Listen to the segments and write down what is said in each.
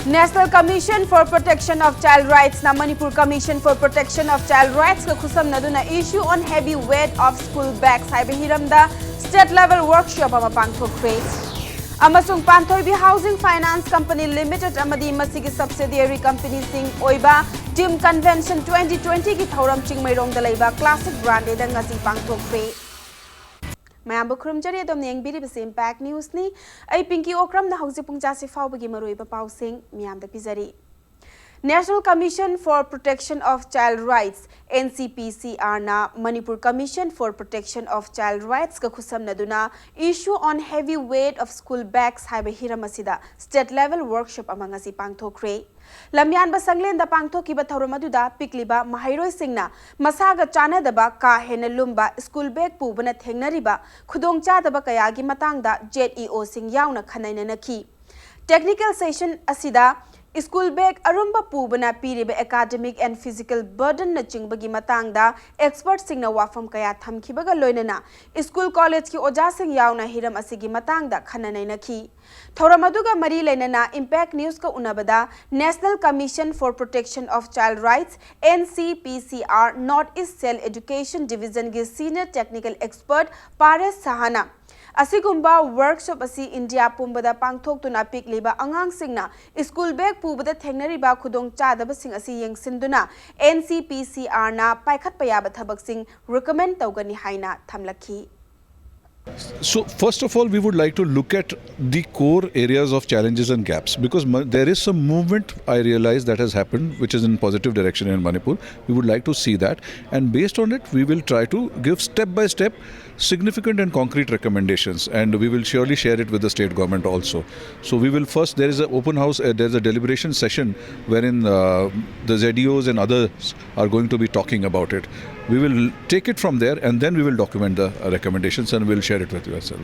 National Commission for Protection of Child Rights na Manipur Commission for Protection of Child Rights ka khusam naduna issue on heavy weight of school bags haiba hiramda state level workshop ama pangthokre. Amasung Panthoibi Housing Finance Company Limited amadi masigi subsidiary company sing oiba Team Convention 2020 ki thauram chingmairong da leiba classic brand da ngasi pangthokre. Mayam bukhrum jari dom neng biri bisi impact news ni ai pinky okram na hausi pungja si fau bagi maroi pa pau sing miyam da pizari. National Commission for Protection of Child Rights NCPCR na Manipur Commission for Protection of Child Rights ka khusam naduna issue on heavy weight of school bags haiba hiramasida state level workshop amanga si pangthokre. Lamyan ba sanglen da pangthokiba thauramadu pikliba mahairoi singna masaga chana daba ka hena lumba school bag pubana thengnariba khudong cha daba kayagi matangda JEO sing yauna khanaina nakhi. Technical session asida School bag arumba pubana piriba academic and physical burden na chingbagi matangda experts sing na wafam kaya thamkibaga loinana school college ki oja sing yauna hiram asigi matangda khananai nakhi. Thoramaduga mari lainana impact news ka unabada National Commission for Protection of Child Rights NCPCR North East Cell Education Division gi senior technical expert Pares Sahana Asigumba workshop asi India pumbada pangthoktuna pikliba angang singna school bag pubada thengnariba khudong chadaba sing asi yengsinduna NCPCR na paikhat payaba thabak sing recommend tawgani haina thamlakhi. So first of all, we would like to look at the core areas of challenges and gaps because there is some movement I realize that has happened which is in positive direction in Manipur. We would like to see that, and based on it we will try to give step by step significant and concrete recommendations, and we will surely share it with the state government also. So we will first, there is an open house, there is a deliberation session wherein the ZEOs and others are going to be talking about it. We will take it from there and then we will document the recommendations and we will share it with you as well.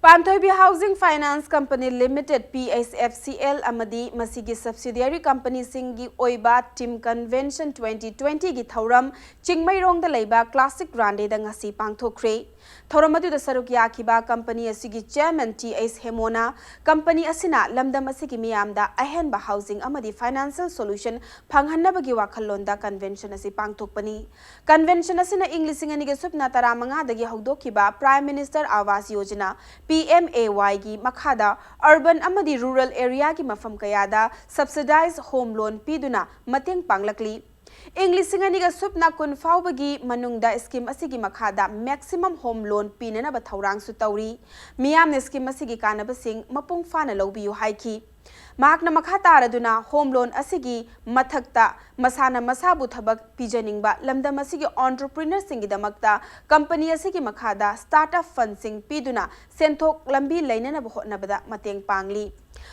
Panthoibi Housing Finance Company Limited PSFCL amadi masigi subsidiary company singi oiba Team Convention 2020 gi thauram chingmairong da leiba classic grande da ngasi pangthokre. Thauramadu da saruk yakiba company asigi chairman TS Hemona company asina lamdam asigi miyamda ahenba housing amadi financial solution phanghanabagi wakhallonda convention asi pangthokpani. Convention asina English ani ge supna taramanga dagi hogdokiba Prime Minister Awas Yojana PMAY gi makhada urban amadi rural area gi mafam kayada subsidized home loan piduna mateng panglakli. English singaniga supna kun faubagi manungda scheme asigi makhada maximum home loan pinana ba thaurang su tawri miyamne scheme asigi kanaba sing mapung fana lawbiyu haiki. Mahakna makataraduna home loan asigi mathakta masana masabu thabak pijaningba lamdam asigi entrepreneur singi damakta company asigi makhada startup fund sing piduna senthok lambi lainana ba hotnabada mateng pangli.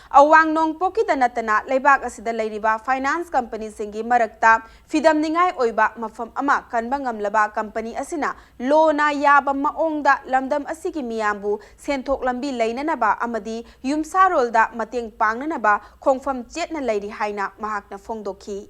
Awang nong poki danatana leibak asida leiriba finance company singi marakta fidam ningai oiba mafam ama kanbangam laba company asina lona yaba maongda lamdam asigi miyambu senthok lambi lainanaba amadi yumsarolda mateng pangnanaba khongfam chetna leiri haina mahakna phongdokhi.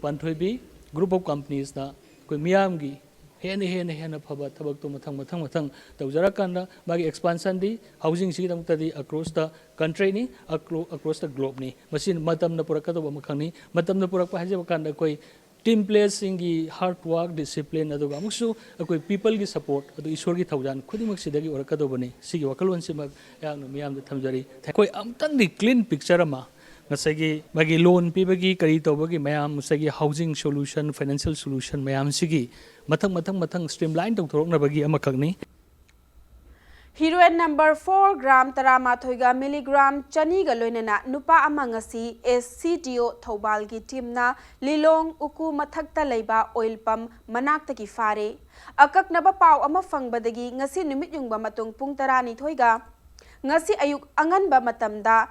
Panthoibi group of companies na koi miyamgi hena phaba thabak to mathang tawjarakanda magi expansion di housing si damtadi across the country ni across the globe ni masin matam na purakado ba makhani matam na purak pa haje bakanda koi team players singi hard work discipline adu amuksu koi people gi support adu iswar gi thawjan khudimak sidagi orakado bani sigi wakalwan si mag yang miyam da thamjari koi amtan di clean picture ama Masagi magi loan pibagi kari tawbagi mayam musagi housing solution financial solution mayam sigi matang streamline tawthorok na bagi amakagni. Heroine number 4 gram taramathoiga milligram chani ga loinana nupa amangasi SCDO Thobal gi team na Lilong uku mathakta leiba oil pump manakta ki fare akaknaba paw ama fangbadagi ngasi numit yungba matung pung tarani thoiga ngasi ayuk anganba matamda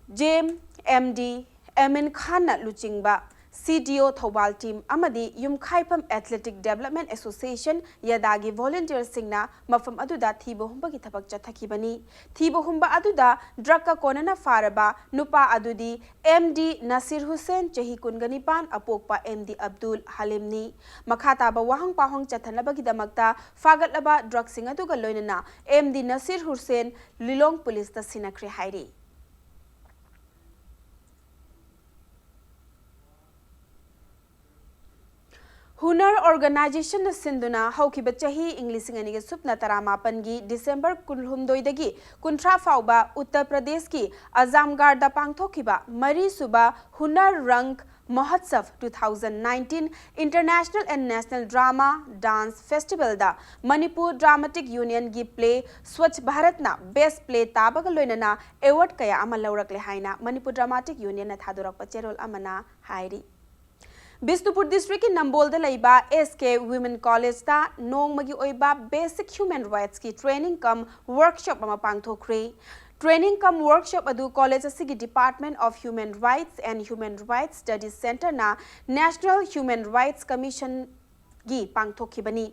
Jem MD Amin Khan na luchingba CDO Thobal team amadi Yumkhaipam Athletic Development Association yadagi volunteer singna mafam aduda thibo humba gi thabak chathakibani thibo humba aduda drug ka konana faraba nupa adudi MD Nasir Hussain chahi kunganipan apokpa MD Abdul Halimni makhata ba wahang pahong chathanabagi damakta fagatlaba drug sing aduga loinana MD Nasir Hussain Lilong police ta sinakri hairi हुनर organisation सिंधुना हौकिब चाही English अंगी सुपना तरामापन की December कुलहुमदोइदगी कुंट्रा फाउबा Uttar Pradesh की अजामगढ़ दा पांगथोकिबा मरी सुबा हुनर रंग महोत्सव 2019 international and national drama dance festival दा मणिपुर ड्रामेटिक यूनियन की प्ले स्वच्छ भारत ना बेस्ट प्ले ताबग लोइनना अवार्ड कया अमा लौरकले हाइना मणिपुर ड्रामेटिक यूनियन ना थादोरक चेरोल अमना हाइरी बिष्णुपुर डिस्ट्रिक्ट की नंबोल SK वुमेन कॉलेज ता नोंगमगी ओइबा बेसिक ह्यूमन राइट्स की ट्रेनिंग कम वर्कशॉप अमा पांगथोख्रे ट्रेनिंग कम वर्कशॉप अदु कॉलेज असिगी department of human rights and human rights studies centre ना नेशनल ह्यूमन राइट्स कमीशन गी पांगथोखिबनी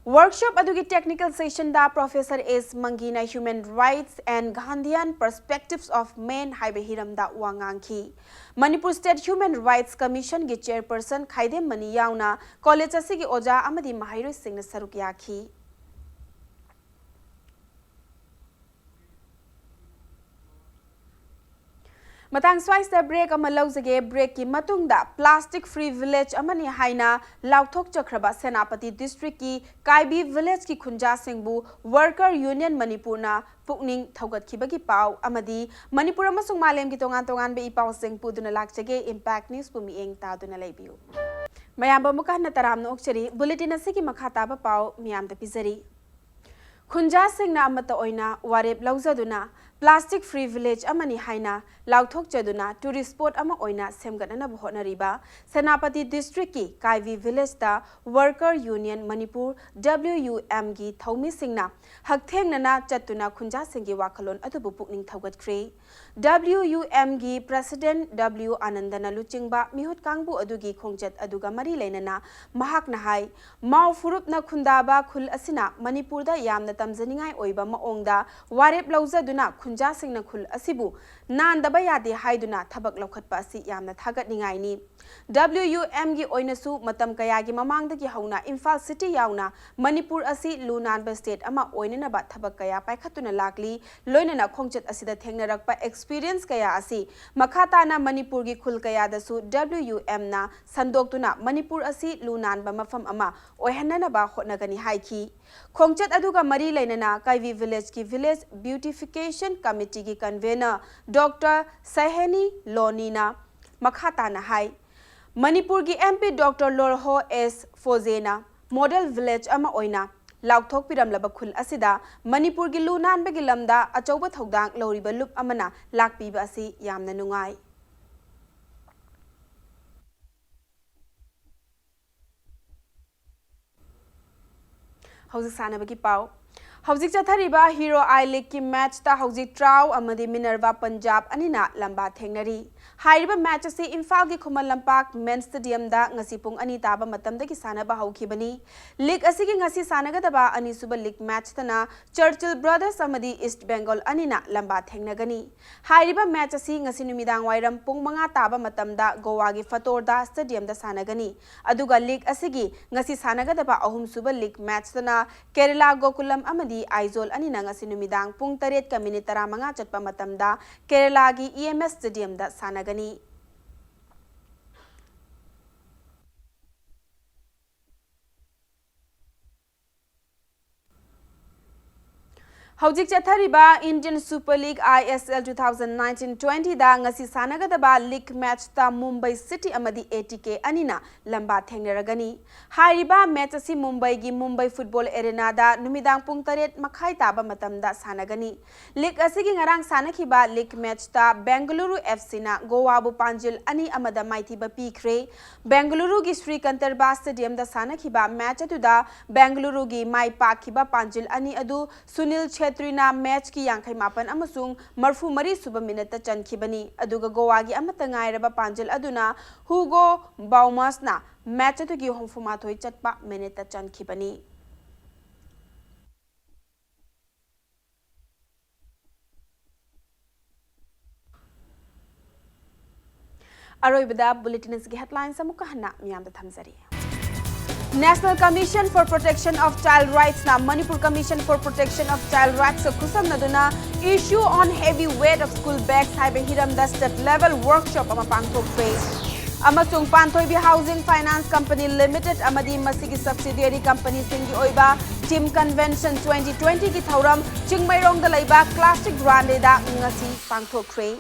वर्कशॉप अदुगी टेक्निकल सेशन दा प्रोफेसर एस मंगीना human rights and Gandhian perspectives of men हाइबे हिरम दा वांगांखी Manipur State Human Rights Commission की चेयरपर्सन खाइदेम मनी याउना कॉलेज असिगी ओजा अमदी महाइरोइ सिंह सरुक याखी मतंग स्वाइस ब्रेक लौजगे ब्रेक की मतुंगदा प्लास्टिक फ्री विलेज अमनी हाइना लाउथोक चक्रबा सेनापति डिस्ट्रिक्ट की काइबी विलेज की खुंजा सिंहबु वर्कर यूनियन मणिपुरना पुकनिंग थौगतखिबगी पाव अमदी मणिपुर अमसुंग मालेम की तोंगान तोंगान बे इपाव सिंह पुदुना लाक्चगे इम्पैक्ट न्यूज पुमी एंग तादुना लेबियु मयाम मुकान तराम नोक्चरी बुलेटिन असिगी मखा ताबा पाव मियाम द पिजरी खुंजा सिंहना अमत ओइना वारेप लौजदुना प्लास्टिक फ्री विलेज अमनी हाइना लाउथोक चदुना टूरिस्ट स्पॉट अमा ओइना सेमगनब होनरिबा सेनापति डिस्ट्रिक्ट की काइवी विलेज दा वर्कर यूनियन मणिपुर WUM की थौमी सिंहना हकथेंगना चतुना खुंजा सिंह की वाखलोन अदुबु पुकनिंग थौगतख्रे WUM की प्रेसिडेंट W आनंदना लुचिंगबा मिहुत कांगबु अदुगी खोंगचत अदुगा मरी लेनना महाकना हाई माउ फुरुपना खुंदाबा खुल असिना मणिपुर दा यामना तमजनिंगाई ओइबा माओंगदा वारेप लौजदुना खुंजा सिंहना खुल असिबु नांदबा यादे हाइदुना थबक लौखतपा असि यामना थागतनिंगाइनी WUM की ओइनसु मतम कयागी ममांगदगी हौना इम्फाल सिटी याउना मणिपुर असि लुनानबा स्टेट अमा ओइननबा थबक कया पाइखतुना लाकली लोइनना खोंगचत असिदा थेंगनरकपा एक्सपीरियंस कया असि मखाताना मणिपुर की खुल कयादसु WUM ना संदोक्तुना मणिपुर असि लुनानबा मफम अमा ओहननबा होटनगनी हाइखी खोंगचत अदुगा मरी लेनना काइवी विलेज की विलेज ब्यूटिफिकेशन कमिटी की कन्वेनर डॉक्टर सहेनी लोनीना मखाताना हाई मणिपुर की MP डॉक्टर लोरहो एस फोजेना मॉडल विलेज अमा ओइना लाउथोक पिरमलबा खुल असिदा मणिपुर की लुनानबगी लमदा अचौबा थौदांग लौरिबा लुप अमना लाकपीबा असि यामना नुंगाई हौजिक सानबगी पाव हौजिक चथरिबा हीरो आई लीग की मैच ता हौजिक ट्राउ अमदी मिनर्वा पंजाब अनिना लंबा थेंगनरी हाइरिबा मैच असी इम्फाल की खुमल लंपाक मेन स्टेडियम दा ngasi pung ani taba matamdagi sanaba haukhibani league असिगी ngasi sanagadaba ani suba league match तना चर्चिल ब्रदर्स अमदी ईस्ट बेंगल अनिना लंबा थेंगनगनी हाइरिबा मैच असी ngasi नुमिदांग वाइरम पुंग मंगा ताबा matamda गोवा की फतोरदा स्टेडियम दा सानगनी अदुगा लीग असिगी ngasi sanagadaba ahum suba league match तना केरला गोकुलम अमदी आइजोल अनिना ngasi नुमिदांग पुंग 3 का मिनिट 35 चटपा matamda केरला की EMS स्टेडियम दा सानगनी हौजिक चथरिबा इंडियन सुपर लीग ISL 2019-20 दा ngasi sanagadaba लीग मैच ता मुंबई सिटी अमदी ATK अनिना लंबा थेंगनरगनी हाइरिबा मैच असि मुंबई की मुंबई फुटबॉल एरेना दा नुमिदांग पुंग 3 मखाई ताबा मतमदा सानगनी लीग असिगी ngarang sanakhiba लीग मैच ता बेंगलुरु FC ना गोवाबु पांजिल अनि अमदा माइथिबा पीख्रे बेंगलुरु की श्री कंतरबा स्टेडियम दा सानखिबा मैच अदुदा बेंगलुरु की माई पाखिबा पांजिल अनि अदु सुनील छेत्रीना मैच की यांखै मापन अमसुंग मरफु मरी सुब मिनट चनखिबनी अदुगा गोवा की अमत ngairaba पांजिल अदुना हुगो बाउमासना मैच अदुगी होमफुमाथोय चटपा मिनट चनखिबनी अरोइबदा बुलेटिन की हेडलाइंस अमुक हन्ना मियाम दा थमजरी National Commission for Protection of Child Rights na Manipur Commission for Protection of Child Rights sa kusam naduna issue on heavy weight of school bags haibe hiram da state level workshop ama pangthok face अमसुंग Panthoibi housing finance company limited अमदी मसिगी subsidiary company सिंगी ओइबा team convention 2020 की थौरम चिंगमैरोंग दा लैबा classic ग्रांडेदा ngasi पांथोखरे